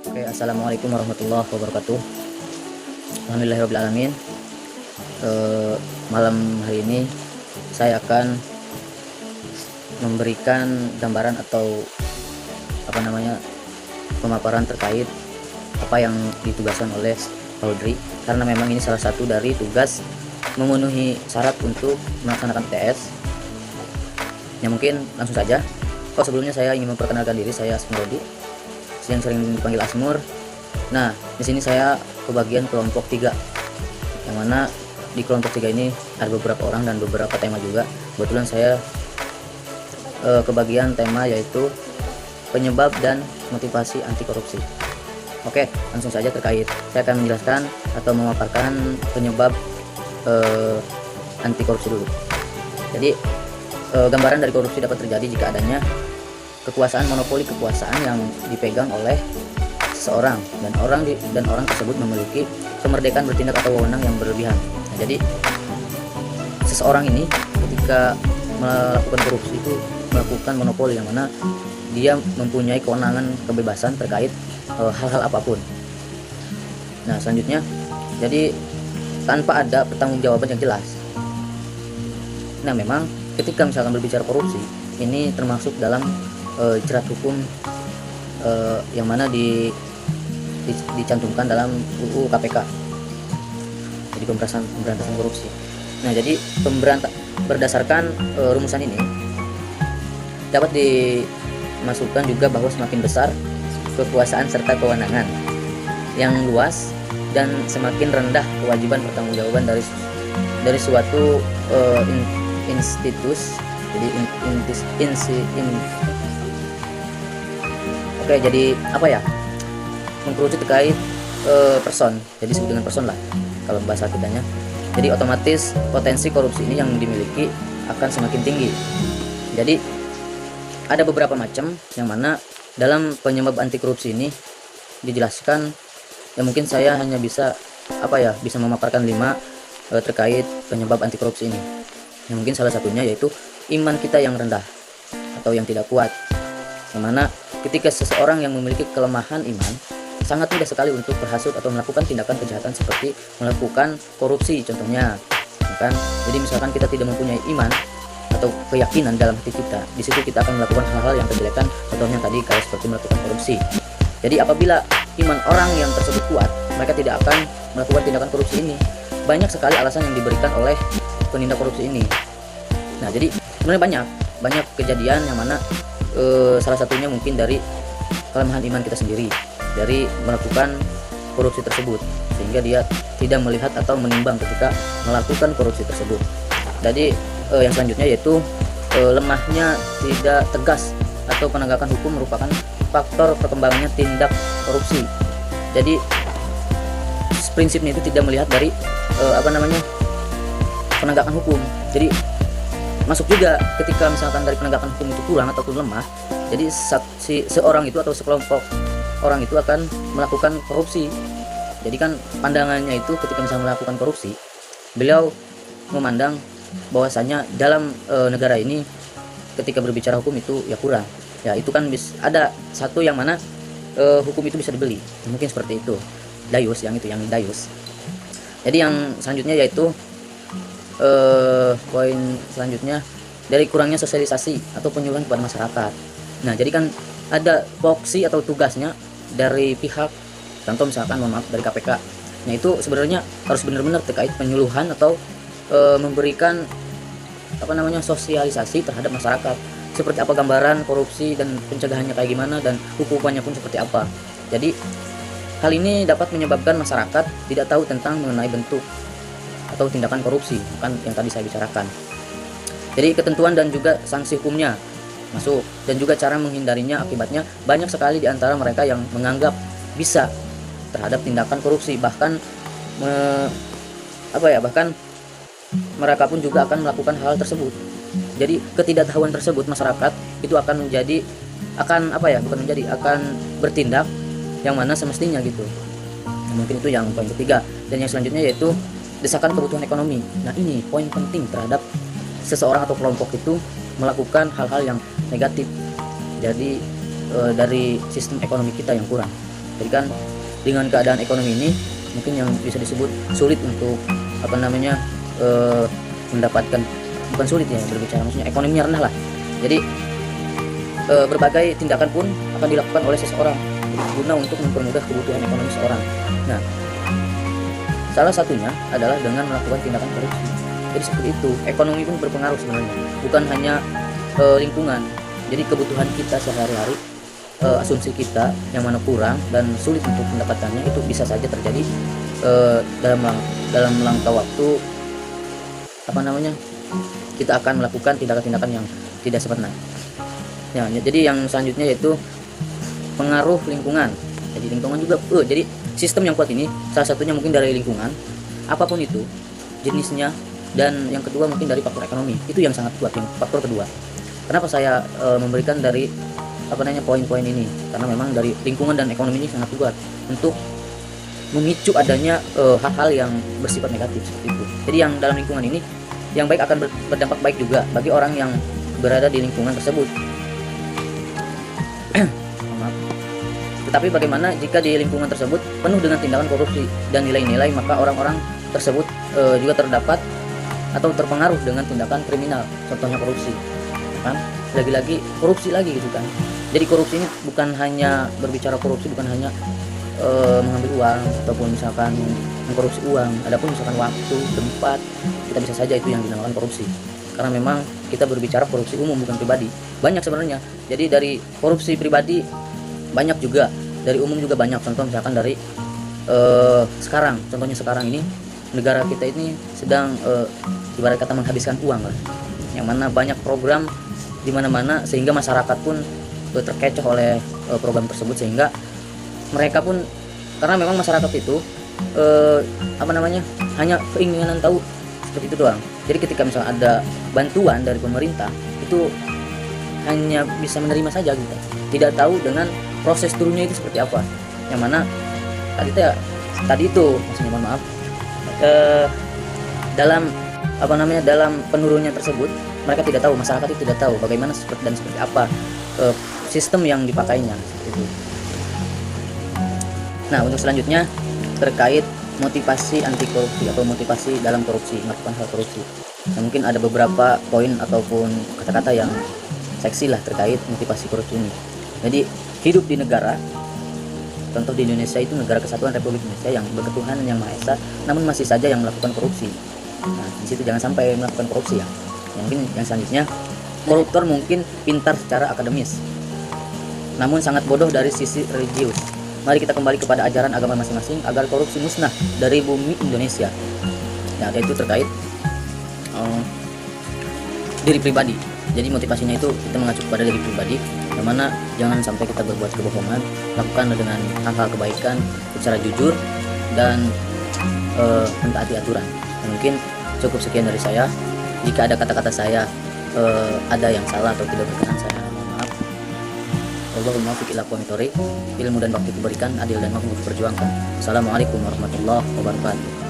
Oke, assalamualaikum warahmatullahi wabarakatuh. Alhamdulillahirobbilalamin. Malam hari ini saya akan memberikan gambaran atau pemaparan terkait apa yang ditugaskan oleh Audrey, karena memang ini salah satu dari tugas memenuhi syarat untuk melaksanakan UTS. Ya mungkin langsung saja. Sebelumnya saya ingin memperkenalkan diri, saya Asmurodi, yang sering dipanggil Asmur. Nah, di sini saya kebagian kelompok 3, yang mana di kelompok 3 ini ada beberapa orang dan beberapa tema juga. Kebetulan saya kebagian tema yaitu penyebab dan motivasi anti korupsi. Oke, langsung saja terkait. Saya akan menjelaskan atau memaparkan penyebab anti korupsi dulu. Jadi gambaran dari korupsi dapat terjadi jika adanya kekuasaan, monopoli kekuasaan yang dipegang oleh seseorang dan orang tersebut memiliki kemerdekaan bertindak atau wewenang yang berlebihan. Nah, jadi seseorang ini ketika melakukan korupsi itu melakukan monopoli, yang mana dia mempunyai kewenangan kebebasan terkait hal-hal apapun. Nah, selanjutnya, jadi tanpa ada pertanggungjawaban yang jelas. Nah, memang ketika misalkan berbicara korupsi, ini termasuk dalam jerat hukum yang mana dicantumkan dalam UU KPK. Jadi pemberantasan korupsi. Nah, jadi berdasarkan rumusan ini dapat dimasukkan juga bahwa semakin besar kekuasaan serta kewenangan yang luas dan semakin rendah kewajiban pertanggungjawaban dari suatu institusi. Jadi Oke, jadi apa ya? Mengkerucut terkait person. Jadi disebut dengan person lah kalau bahasa kitanya. Jadi otomatis potensi korupsi ini yang dimiliki akan semakin tinggi. Jadi ada beberapa macam yang mana dalam penyebab anti korupsi ini dijelaskan. Ya mungkin saya hanya bisa bisa memaparkan 5 terkait penyebab anti korupsi ini. Yang mungkin salah satunya yaitu iman kita yang rendah atau yang tidak kuat. Yang mana ketika seseorang yang memiliki kelemahan iman sangat mudah sekali untuk berhasut atau melakukan tindakan kejahatan seperti melakukan korupsi contohnya, kan? Jadi misalkan kita tidak mempunyai iman atau keyakinan dalam hati kita, di situ kita akan melakukan hal-hal yang kejelekan, contohnya tadi kayak seperti melakukan korupsi. Jadi apabila iman orang yang tersebut kuat, mereka tidak akan melakukan tindakan korupsi ini. Banyak sekali alasan yang diberikan oleh penindak korupsi ini. Nah, jadi sebenarnya banyak kejadian yang mana salah satunya mungkin dari kelemahan iman kita sendiri dari melakukan korupsi tersebut, sehingga dia tidak melihat atau menimbang ketika melakukan korupsi tersebut. Jadi yang selanjutnya yaitu lemahnya tidak tegas atau penegakan hukum merupakan faktor perkembangannya tindak korupsi. Jadi prinsipnya itu tidak melihat dari penegakan hukum. Jadi masuk juga ketika misalkan dari penegakan hukum itu kurang ataupun lemah, jadi seorang itu atau sekelompok orang itu akan melakukan korupsi. Jadi kan pandangannya itu ketika misalnya melakukan korupsi, beliau memandang bahwasanya dalam negara ini ketika berbicara hukum itu ya kurang. Ya itu kan ada satu yang mana hukum itu bisa dibeli, mungkin seperti itu. Dayus, yang dayus. Jadi yang selanjutnya yaitu poin selanjutnya dari kurangnya sosialisasi atau penyuluhan kepada masyarakat. Nah, jadi kan ada voksi atau tugasnya dari pihak, contoh misalkan dari KPK. Nah, itu sebenarnya harus benar-benar terkait penyuluhan atau memberikan sosialisasi terhadap masyarakat. Seperti apa gambaran korupsi dan pencegahannya kayak gimana, dan hukumannya pun seperti apa. Jadi hal ini dapat menyebabkan masyarakat tidak tahu tentang mengenai bentuk atau tindakan korupsi, kan yang tadi saya bicarakan. Jadi ketentuan dan juga sanksi hukumnya masuk, dan juga cara menghindarinya. Akibatnya banyak sekali di antara mereka yang menganggap bisa terhadap tindakan korupsi, bahkan mereka pun juga akan melakukan hal tersebut. Jadi ketidaktahuan tersebut masyarakat itu akan akan bertindak yang mana semestinya gitu. Mungkin itu yang poin ketiga. Dan yang selanjutnya yaitu desakan kebutuhan ekonomi. Nah, ini poin penting terhadap seseorang atau kelompok itu melakukan hal-hal yang negatif. Jadi dari sistem ekonomi kita yang kurang. Jadi kan dengan keadaan ekonomi ini mungkin yang bisa disebut sulit untuk mendapatkan, bukan sulit ya berbicara, maksudnya ekonominya rendah lah. Jadi berbagai tindakan pun akan dilakukan oleh seseorang guna untuk mempermudah kebutuhan ekonomi seseorang. Nah, salah satunya adalah dengan melakukan tindakan korupsi. Jadi seperti itu, ekonomi pun berpengaruh sebenarnya, bukan hanya lingkungan. Jadi kebutuhan kita sehari-hari, asumsi kita yang mana kurang dan sulit untuk mendapatkannya, itu bisa saja terjadi dalam langkah waktu kita akan melakukan tindakan-tindakan yang tidak sempurna. Ya, jadi yang selanjutnya yaitu pengaruh lingkungan. Jadi lingkungan juga, jadi sistem yang kuat ini salah satunya mungkin dari lingkungan, apapun itu jenisnya, dan yang kedua mungkin dari faktor ekonomi. Itu yang sangat kuat, yang faktor kedua. Kenapa saya memberikan dari poin-poin ini? Karena memang dari lingkungan dan ekonomi ini sangat kuat untuk memicu adanya hal-hal yang bersifat negatif seperti itu. Jadi yang dalam lingkungan ini yang baik akan berdampak baik juga bagi orang yang berada di lingkungan tersebut. Tetapi bagaimana jika di lingkungan tersebut penuh dengan tindakan korupsi dan nilai-nilai, maka orang-orang tersebut juga terdapat atau terpengaruh dengan tindakan kriminal, contohnya korupsi, kan? Lagi-lagi korupsi lagi gitu kan. Jadi korupsi ini bukan hanya berbicara korupsi, bukan hanya mengambil uang ataupun misalkan mengkorupsi uang. Adapun misalkan waktu, tempat, kita bisa saja itu yang dinamakan korupsi. Karena memang kita berbicara korupsi umum, bukan pribadi. Banyak sebenarnya. Jadi dari korupsi pribadi banyak juga, dari umum juga banyak. Contoh misalkan dari contohnya sekarang ini negara kita ini sedang ibarat kata menghabiskan uang lah, yang mana banyak program di mana-mana sehingga masyarakat pun terkecoh oleh program tersebut, sehingga mereka pun, karena memang masyarakat itu hanya keinginan tahu seperti itu doang. Jadi ketika misalnya ada bantuan dari pemerintah, itu hanya bisa menerima saja gitu, tidak tahu dengan proses turunnya itu seperti apa. Yang mana tadi itu maksudnya, mohon maaf, dalam penurunnya tersebut mereka tidak tahu, masyarakat itu tidak tahu bagaimana seperti apa sistem yang dipakainya seperti itu. Nah, untuk selanjutnya terkait motivasi anti korupsi atau motivasi dalam korupsi, melakukan hal korupsi. Nah, mungkin ada beberapa poin ataupun kata-kata yang seksi lah terkait motivasi korupsi ini. Jadi hidup di negara, contoh di Indonesia itu negara kesatuan Republik Indonesia yang berketuhanan yang Maha Esa, namun masih saja yang melakukan korupsi. Nah, di situ jangan sampai melakukan korupsi ya. Mungkin yang selanjutnya, koruptor mungkin pintar secara akademis, namun sangat bodoh dari sisi religius. Mari kita kembali kepada ajaran agama masing-masing agar korupsi musnah dari bumi Indonesia. Nah, itu terkait diri pribadi. Jadi motivasinya itu kita mengacu kepada diri pribadi, yang mana jangan sampai kita berbuat kebohongan, lakukan dengan hal-hal kebaikan secara jujur dan mentaati aturan. Mungkin cukup sekian dari saya. Jika ada kata-kata saya ada yang salah atau tidak berkenan, saya mohon maaf. Allahumma fiq ila qawmi ilmu dan bakti kuberikan, adil dan makmur diperjuangkan. Assalamualaikum warahmatullahi wabarakatuh.